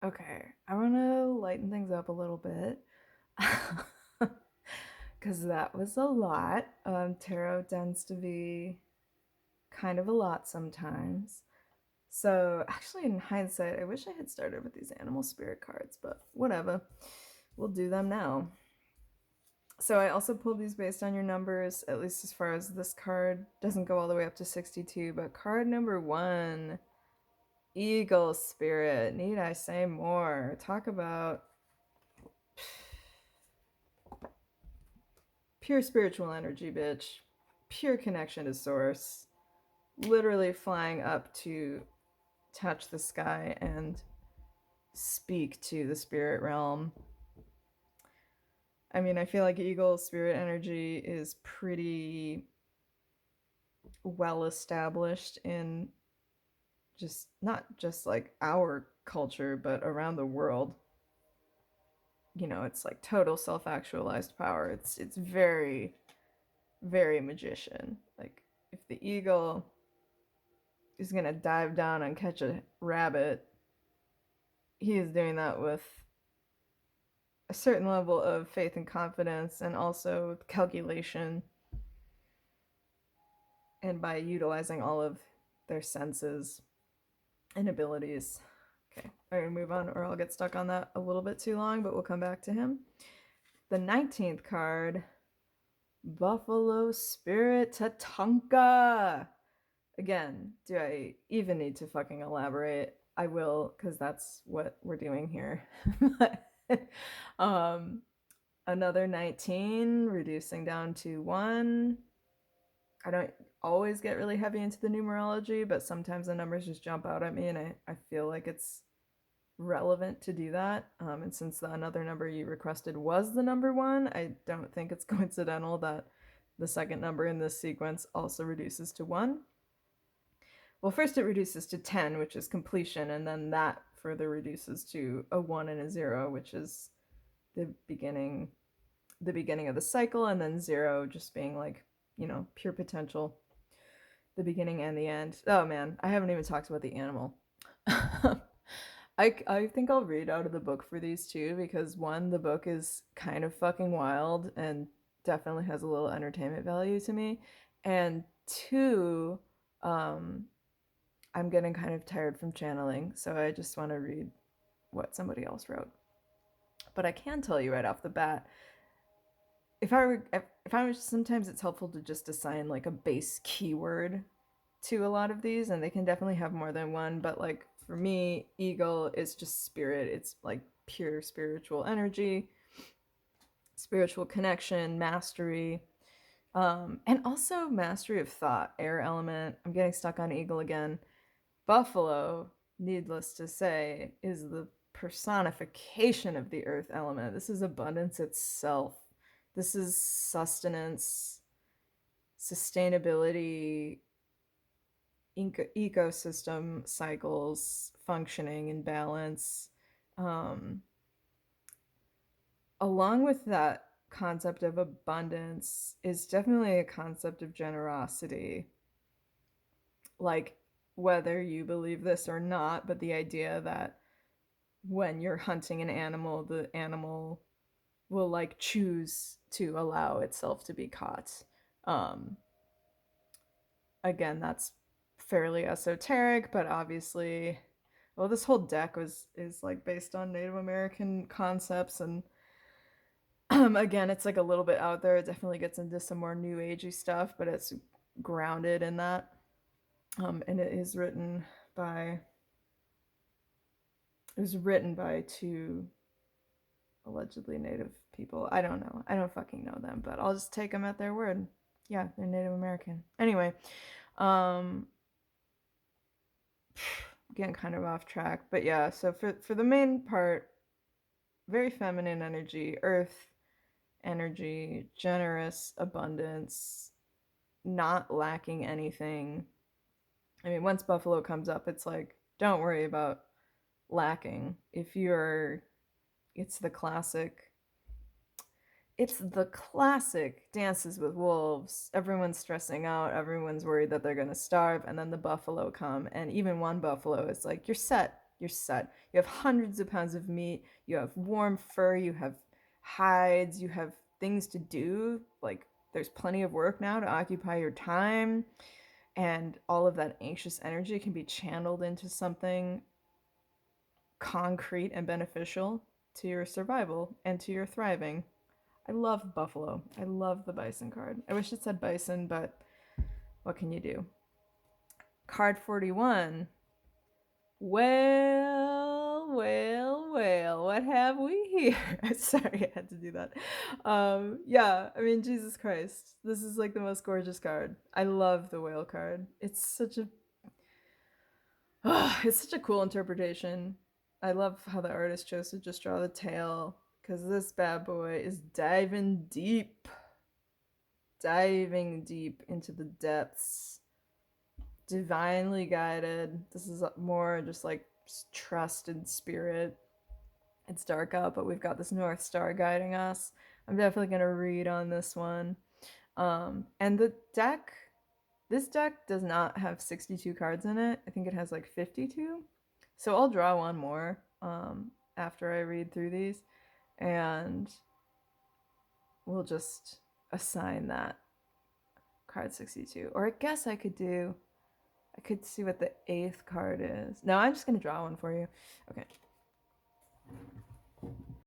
Okay, I want to lighten things up a little bit because that was a lot. Tarot tends to be kind of a lot sometimes. So, actually, in hindsight, I wish I had started with these animal spirit cards, but whatever. We'll do them now. So, I also pulled these based on your numbers, at least as far as this card doesn't go all the way up to 62. But card number one, Eagle Spirit. Need I say more? Talk about pure spiritual energy, bitch. Pure connection to source. Literally flying up to touch the sky and speak to the spirit realm. I mean, I feel like Eagle spirit energy is pretty well established in just not just like our culture, but around the world. You know, it's like total self-actualized power. It's very, very magician. Like if the eagle is gonna dive down and catch a rabbit, he is doing that with a certain level of faith and confidence and also calculation, and by utilizing all of their senses and abilities. Okay, I'm gonna move on or I'll get stuck on that a little bit too long, but we'll come back to him. The 19th card, Buffalo Spirit Tatanka. Again, do I even need to fucking elaborate? I will, because that's what we're doing here. um, Another 19, reducing down to 1. I don't always get really heavy into the numerology, but sometimes the numbers just jump out at me, and I feel like it's relevant to do that. And since the another number you requested was the number 1, I don't think it's coincidental that the second number in this sequence also reduces to 1. Well, first it reduces to 10, which is completion, and then that further reduces to a 1 and a 0, which is the beginning of the cycle, and then 0 just being like, pure potential, the beginning and the end. Oh man, I haven't even talked about the animal. I think I'll read out of the book for these two because one, the book is kind of fucking wild and definitely has a little entertainment value to me, and two, um, I'm getting kind of tired from channeling, so I just want to read what somebody else wrote. But I can tell you right off the bat, if I was, sometimes it's helpful to just assign like a base keyword to a lot of these, and they can definitely have more than one, but like for me, eagle is just spirit. It's like pure spiritual energy, spiritual connection, mastery, and also mastery of thought, air element. I'm getting stuck on eagle again. Buffalo, needless to say, is the personification of the earth element. This is abundance itself. This is sustenance, sustainability, ecosystem cycles functioning in balance. Um, Along with that concept of abundance is definitely a concept of generosity. Like, whether you believe this or not, but the idea that when you're hunting an animal, the animal will like choose to allow itself to be caught. Um, Again, that's fairly esoteric, but obviously, well, this whole deck was is like based on Native American concepts, and again, it's like a little bit out there. It definitely gets into some more new agey stuff, but it's grounded in that. And by it was written by two allegedly native people. I don't know. I don't fucking know them, but I'll just take them at their word. Yeah, they're Native American. Anyway, um, getting kind of off track, but yeah. So for the main part, very feminine energy, earth energy, generous abundance, not lacking anything. I mean, once Buffalo comes up, it's like, don't worry about lacking. If you're, it's the classic it's the classic dances with wolves. Everyone's stressing out, everyone's worried that they're going to starve, and then the buffalo come, and even one buffalo is like, you're set. you're set. You have hundreds of pounds of meat, you have warm fur, you have hides, you have things to do. Like, there's plenty of work now to occupy your time, and all of that anxious energy can be channeled into something concrete and beneficial to your survival and to your thriving. I love buffalo. I love the bison card. I wish it said bison, but what can you do? Card 41. Well, what have we here? Sorry, I had to do that. Yeah, I mean, Jesus Christ. This is like the most gorgeous card. I love the whale card. It's such a cool interpretation. I love how the artist chose to just draw the tail, because this bad boy is diving deep into the depths, divinely guided. This is more just like trust in spirit. It's dark out, but we've got this North Star guiding us. I'm definitely going to read on this one. And this deck does not have 62 cards in it. I think it has like 52. So I'll draw one more after I read through these, and we'll just assign that card 62. Or I guess I could see what the 8th card is. No, I'm just going to draw one for you. Okay.